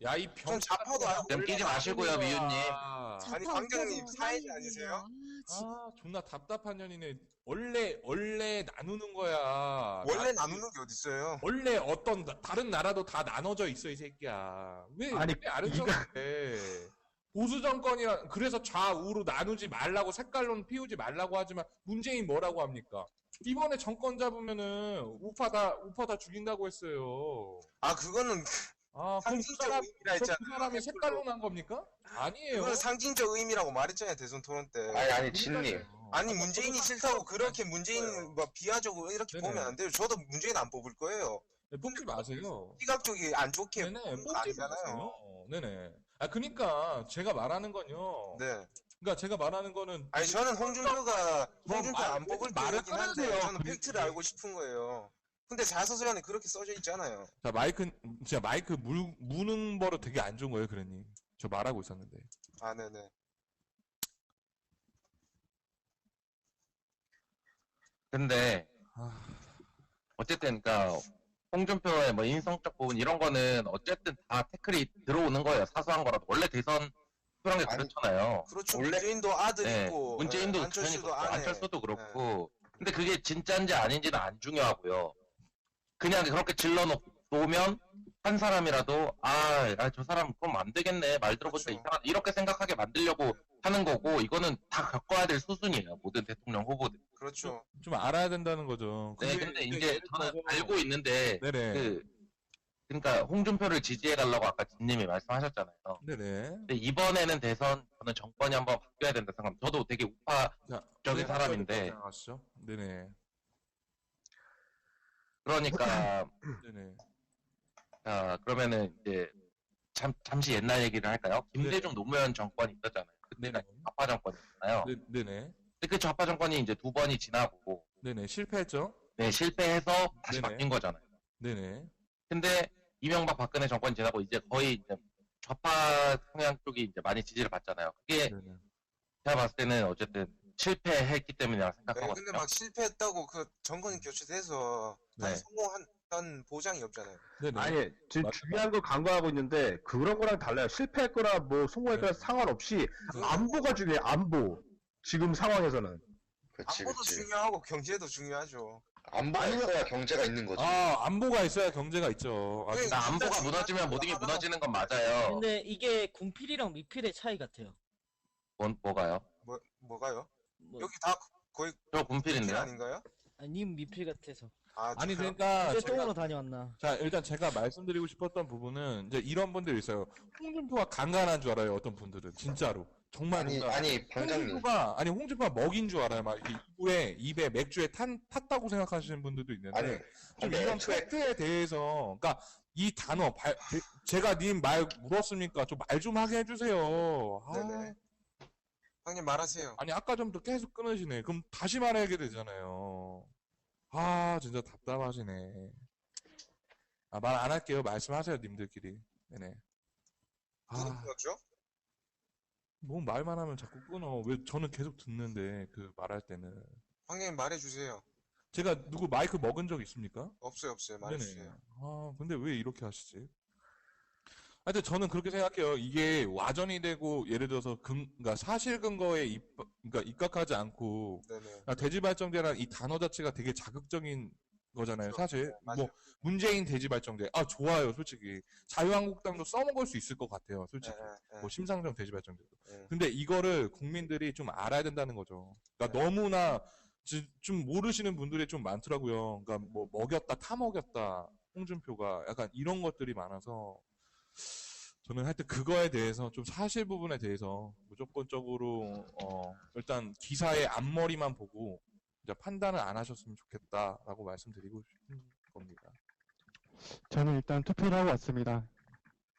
야, 이 전 병. 좌파도 알고 좀 끼지 마시고요, 미윤님. 아니, 광장님 사회자 아니세요? 아, 존나 답답한 년이네. 원래 나누는 거야. 원래 나누는 게 어딨어요? 원래 어떤 다른 나라도 다 나눠져 있어, 이 새끼야. 아니, 왜 아는 척해? 보수 정권이라 그래서 좌우로 나누지 말라고 색깔론 피우지 말라고 하지만 문재인 뭐라고 합니까? 이번에 정권 잡으면은 우파 다 죽인다고 했어요. 아, 그거는 아, 그럼 상징적 의미라 그 했잖아. 사람이 색깔론 한 겁니까? 아니에요. 그건 상징적 의미라고 말했잖아요, 대선 토론 때. 아니, 진님. 아니, 문재인이 싫다고 그렇게 문재인 뭐 비하적으로 이렇게 네네. 보면 안 돼요. 저도 문재인 안 뽑을 거예요. 네, 뽑지 마세요. 시각적이 안 좋게 네네, 보는 거 뽑지 아니잖아요. 마세요. 네네. 아, 그니까 제가 말하는 건요. 네. 그러니까 제가 말하는 거는 아니, 저는 홍준표가 안 뽑을 말을 거긴 한데, 끊으세요. 저는 팩트를 알고 싶은 거예요. 근데 자서전에 그렇게 써져 있잖아요. 자, 진짜 마이크 무는 버릇 되게 안 좋은 거예요, 그러니. 저 말하고 있었는데. 아, 네네. 근데 아, 어쨌든 그러니까 홍준표의 뭐 인성적 부분 이런 거는 어쨌든 다 태클이 들어오는 거예요. 사소한 거라도 원래 대선 그런 게 아니, 그렇잖아요. 그렇죠. 원래- 문재인도 아들 네, 있고, 문재인도 예, 당연히 안철수도 그렇고, 아내. 안철수도 그렇고. 근데 그게 진짜인지 아닌지는 안 중요하고요. 그냥 그렇게 질러 놓으면 한 사람이라도 저 사람 그럼 안 되겠네. 말 들어보니까 그렇죠. 이상하다. 이렇게 생각하게 만들려고 하는 거고 이거는 다 겪어야 될 수순이에요. 모든 대통령 후보들. 그렇죠. 좀 알아야 된다는 거죠. 네, 근데 이제 저는 알고 있는데 네네. 그러니까 홍준표를 지지해 달라고 아까 진님이 말씀하셨잖아요. 네네. 근데 이번에는 대선 저는 정권이 한번 바뀌어야 된다 생각합니다. 저도 되게 우파적인 사람인데 아시죠? 네네. 그러니까 네네. 그러면은 이제 잠시 옛날 얘기를 할까요? 김대중 노무현 정권이 있었잖아요. 그때가 네네. 좌파 정권이었잖아요. 네네. 근데 그 좌파 정권이 이제 두 번이 지나고 네네. 실패했죠? 네, 실패해서 다시 네네. 바뀐 거잖아요. 네네. 근데 이명박 박근혜 정권이 지나고 이제 거의 이제 좌파 성향 쪽이 이제 많이 지지를 받잖아요. 그게 네네. 제가 봤을 때는 어쨌든 실패했기 때문이라고 네, 생각하거든요. 근데 막 실패했다고 그 정권이 교체돼서 다시 네. 성공한 보장이 없잖아요. 네네. 아니, 지금 맞다. 중요한 걸 간과하고 있는데, 그런 거랑 달라요. 실패했거나, 뭐, 성공했거나 네. 상관없이, 안보가 중요해, 안보. 지금 상황에서는. 그치, 안보도 그치. 중요하고 경제도 중요하죠. 안보가 있어야 경제가 있는 거지. 아, 안보가 있어야 경제가 있죠. 아, 네. 나 안보가 진짜 무너지면 모든 게 무너지는 건 맞아요. 근데 이게 군필이랑 미필의 차이 같아요. 뭐가요? 뭐가요? 뭐, 여기 다 거의 저 필 군필인데요. 아닌가요? 님 미필 같아서. 아니, 진짜요? 그러니까 그때 제가 똥으로 다녀왔나? 자, 일단 제가 말씀드리고 싶었던 부분은 이제 이런 분들이 있어요. 홍준표가 강간한 줄 알아요, 어떤 분들은. 진짜로. 정말 아니, 농담. 아니, 방장님. 홍준표가 먹인 줄 알아요. 막 이렇게 입에 맥주에 탔다고 생각하시는 분들도 있는데. 아니, 좀 근데 이런 애초에 팩트에 대해서, 그러니까 이 단어, 제가 님 말 물었으니까 좀 말 좀 하게 해주세요. 아, 네네. 형님 말하세요. 아니, 아까 전부터 계속 끊으시네. 그럼 다시 말하게 되잖아요. 아, 진짜 답답하시네. 아, 말 안 할게요. 말씀하세요, 님들끼리. 네네. 무슨 아, 거죠? 뭐 말만 하면 자꾸 끊어. 왜 저는 계속 듣는데, 그 말할 때는. 형님 말해주세요. 제가 누구 마이크 먹은 적 있습니까? 없어요. 네네. 말해주세요. 아, 근데 왜 이렇게 하시지? 하여튼 저는 그렇게 생각해요. 이게 와전이 되고, 예를 들어서 그러니까 사실 근거에 그러니까 입각하지 않고, 네네. 대지발전제라는 이 단어 자체가 되게 자극적인 거잖아요, 사실. 맞아요. 뭐, 문재인 대지발전제. 아, 좋아요, 솔직히. 자유한국당도 써먹을 수 있을 것 같아요, 솔직히. 네, 뭐, 심상정 대지발전제도. 네. 근데 이거를 국민들이 좀 알아야 된다는 거죠. 그러니까 너무나 좀 모르시는 분들이 좀 많더라고요. 그러니까 뭐, 먹였다, 타먹였다, 홍준표가. 약간 이런 것들이 많아서. 저는 하여튼 그거에 대해서 좀 사실 부분에 대해서 무조건적으로, 일단 기사의 앞머리만 보고, 이제 판단을 안 하셨으면 좋겠다라고 말씀드리고 싶은 겁니다. 저는 일단 투표를 하고 왔습니다.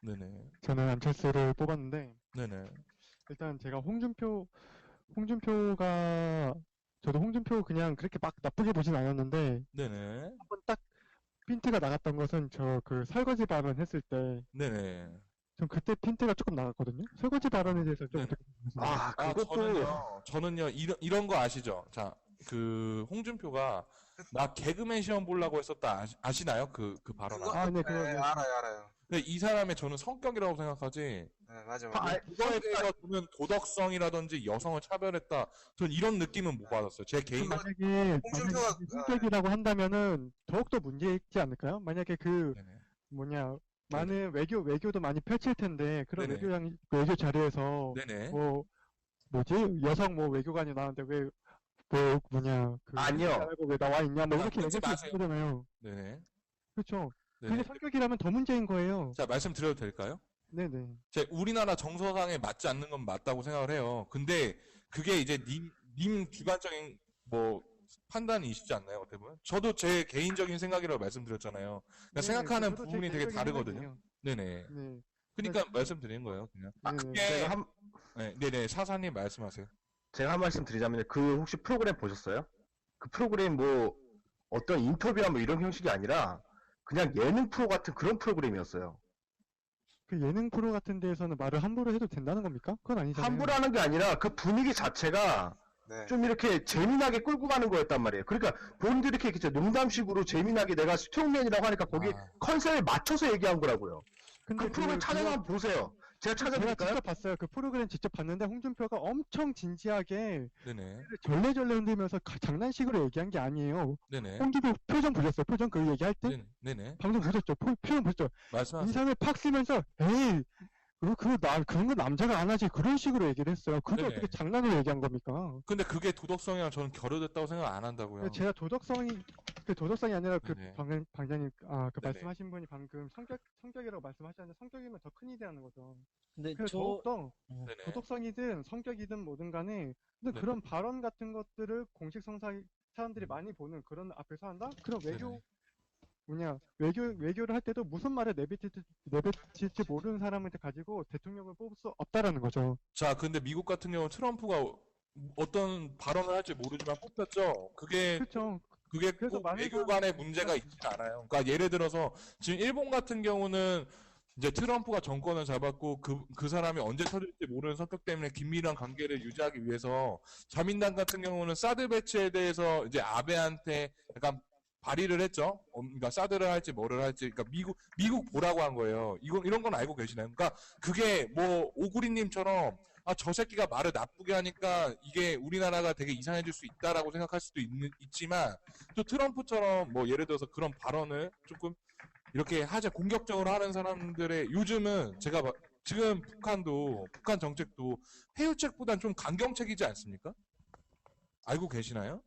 네네. 저는 안철수를 뽑았는데 네네. 일단 제가 홍준표가 저도 홍준표 그냥 그렇게 막 나쁘게 보진 않았는데 네네. 한번 딱 핀트가 나갔던 것은 저 그 설거지 발언 했을 때 네네. 전 그때 핀트가 조금 나갔거든요. 설거지 발언에 대해서 좀 네. 어떻게 생각하세요? 아, 그것도, 저는요, 이런 거 아시죠? 자, 홍준표가 나 개그맨 시험 보려고 했었다 아시나요? 그 발언. 그거- 아, 네, 네, 그거 알아요. 근데 이 사람의 저는 성격이라고 생각하지, 네, 맞아, 아, 맞아. 그거에 대해서 보면 도덕성이라든지 여성을 차별했다. 전 이런 느낌은 못 받았어요. 제 개인 만약에 홍준표가- 성격이라고 한다면은 더욱더 문제 있지 않을까요? 만약에 그 네네. 뭐냐 많은 외교도 많이 펼칠 텐데 그런 네네. 외교 자리에서 네네. 뭐 뭐지 여성 뭐 외교관이 나왔는데 왜 뭐 뭐냐 그 아니요. 안 하고 왜 나와 있냐 뭐 아, 이렇게 끊지 얘기할 수 마세요. 있잖아요. 네네. 그렇죠. 네네. 그게 성격이라면 더 문제인 거예요. 자, 말씀드려도 될까요? 네네. 우리나라 정서상에 맞지 않는 건 맞다고 생각을 해요. 근데 그게 이제 님 주관적인 뭐 판단이시지 않나요? 어떻게 보면? 저도 제 개인적인 생각이라고 말씀드렸잖아요. 그러니까 네네, 생각하는 저도 제 부분이 되게 개인적인 다르거든요. 생각이에요. 네네. 네. 그러니까 말씀드린 거예요, 그냥. 네네. 그게 네네. 사사님 말씀하세요. 제가 한 말씀 드리자면 그 혹시 프로그램 보셨어요? 그 프로그램 뭐 어떤 인터뷰나 뭐 이런 형식이 아니라 그냥 예능 프로 같은 그런 프로그램이었어요. 그 예능 프로 같은 데에서는 말을 함부로 해도 된다는 겁니까? 그건 아니잖아요. 함부로 하는 게 아니라 그 분위기 자체가 네. 좀 이렇게 재미나게 끌고 가는 거였단 말이에요. 그러니까 본인들이 이렇게 진짜 농담식으로 재미나게 내가 스트롱맨이라고 하니까 거기 아. 컨셉에 맞춰서 얘기한 거라고요. 근데 그 프로그램 찾아가면 보세요. 제가 제가 찾아드릴까요? 직접 봤어요. 그 프로그램 직접 봤는데 홍준표가 엄청 진지하게 네네. 절레절레 흔들면서 장난식으로 얘기한 게 아니에요. 네네. 홍준표 표정 보셨어요? 표정 그 얘기할 때? 네네. 방금 보셨죠? 표정 보셨죠? 말씀하세요. 인상을 팍 쓰면서 에이 그런 거 남자가 안 하지 그런 식으로 얘기를 했어요. 그게 네네. 어떻게 장난으로 얘기한 겁니까? 근데 그게 도덕성이랑 저는 결여됐다고 생각 안 한다고요. 제가 도덕성이 아니라 그 네네. 방장님 그 네네. 말씀하신 분이 방금 성격이라고 말씀하셨는데 성격이면 더 큰 일이라는 거죠. 근데 그래서 저 더욱더 네네. 도덕성이든 성격이든 뭐든 간에 근데 네. 그런 발언 같은 것들을 공식 사람들이 많이 보는 그런 앞에서 한다? 그럼 외교를 할 때도 무슨 말을 내뱉을지 모르는 사람한테 가지고 대통령을 뽑을 수 없다라는 거죠. 자, 근데 미국 같은 경우는 트럼프가 어떤 발언을 할지 모르지만 뽑혔죠. 그렇죠. 그게 그래서 꼭 많은 외교 간에 문제가 있지 않아요. 그러니까 예를 들어서 지금 일본 같은 경우는 이제 트럼프가 정권을 잡았고 그 사람이 언제 터질지 모르는 성격 때문에 긴밀한 관계를 유지하기 위해서 자민당 같은 경우는 사드 배치에 대해서 이제 아베한테 약간 발의를 했죠. 그러니까 사드를 할지 뭐를 할지. 그러니까 미국 보라고 한 거예요. 이런 건 알고 계시나요? 그러니까 그게 뭐 오구리님처럼 아, 저 새끼가 말을 나쁘게 하니까 이게 우리나라가 되게 이상해질 수 있다라고 생각할 수도 있지만 또 트럼프처럼 뭐 예를 들어서 그런 발언을 조금 이렇게 공격적으로 하는 사람들의 요즘은 지금 북한 정책도 해유책보단 좀 강경책이지 않습니까? 알고 계시나요?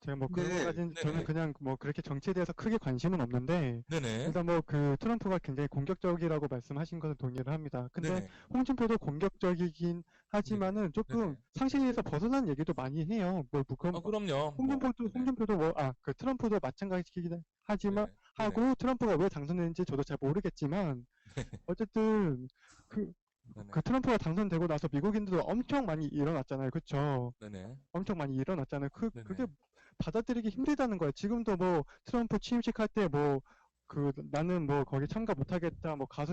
제가 뭐 그런 네, 거까지는 네네. 저는 그냥 뭐 그렇게 정치에 대해서 크게 관심은 없는데 네네. 일단 뭐 그 트럼프가 굉장히 공격적이라고 말씀하신 것은 동의를 합니다. 근데 네네. 홍준표도 공격적이긴 하지만은 조금 네네. 상식에서 벗어난 얘기도 많이 해요. 뭐 그럼요. 홍준표도 그 트럼프도 마찬가지긴 하지만 네네. 하고 트럼프가 왜 당선됐는지 저도 잘 모르겠지만 어쨌든 그 네네. 트럼프가 당선되고 나서 미국인들도 엄청 많이 일어났잖아요. 그쵸? 네네. 엄청 많이 일어났잖아요. 네네. 그게 받아들이기 힘들다는 거예요. 지금도 뭐 트럼프 취임식 할 때 나는 뭐 거기 참가 못하겠다. 뭐 가서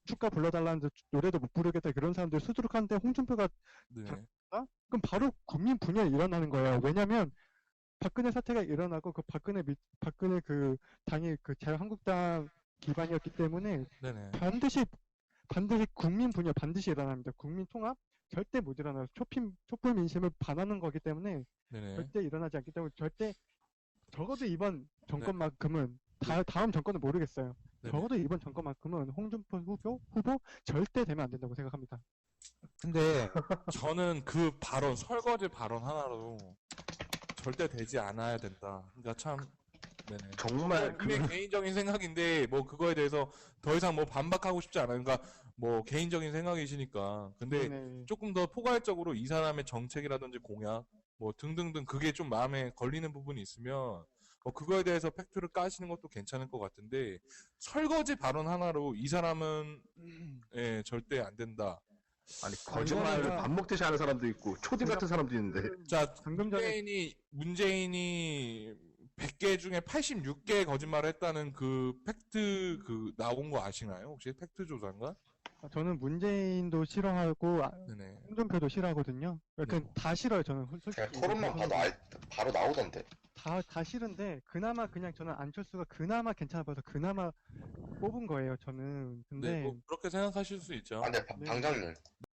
축가 불러달라는데 노래도 못 부르겠다. 그런 사람들 수두룩한데 홍준표가 네네. 그럼 바로 국민 분열이 일어나는 거예요. 왜냐면 박근혜 사태가 일어나고 그 박근혜 그 당이 그 자유한국당 기반이었기 때문에 네네. 반드시 국민 분열 반드시 일어납니다. 국민 통합 절대 못 일어나요. 촛불 민심을 반하는 거기 때문에 네네. 절대 일어나지 않기 때문에 절대 적어도 이번 정권만큼은 다음 정권은 모르겠어요. 네네. 적어도 이번 정권만큼은 홍준표 후보 절대 되면 안 된다고 생각합니다. 근데 저는 그 설거지 발언 하나로 절대 되지 않아야 된다. 그러니까 참, 네네. 정말 내 개인적인 생각인데 뭐 그거에 대해서 더 이상 뭐 반박하고 싶지 않아요. 그러니까 뭐 개인적인 생각이시니까. 근데 네네. 조금 더 포괄적으로 이 사람의 정책이라든지 공약 뭐 등등등 그게 좀 마음에 걸리는 부분이 있으면 그거에 대해서 팩트를 까시는 것도 괜찮을 것 같은데 설거지 발언 하나로 이 사람은 절대 안 된다. 아니 거짓말을 이거는- 밥 먹듯이 하는 사람도 있고 초딩 같은 사람도 있는데 자, 방금 전에 문재인이 100개 중에 86개 거짓말을 했다는 그 팩트 나온 거 아시나요? 혹시 팩트 조사인가? 저는 문재인도 싫어하고 네네. 홍준표도 싫어하거든요. 그러니까 네. 다 싫어요. 저는 솔직히. 그냥 토론만 봐도 바로 나오던데. 다 싫은데 그나마 그냥 저는 안철수가 그나마 괜찮아 보여서 그나마 뽑은 거예요. 저는. 네, 근데 뭐 그렇게 생각하실 수 있죠. 아, 근데 네. 방장님.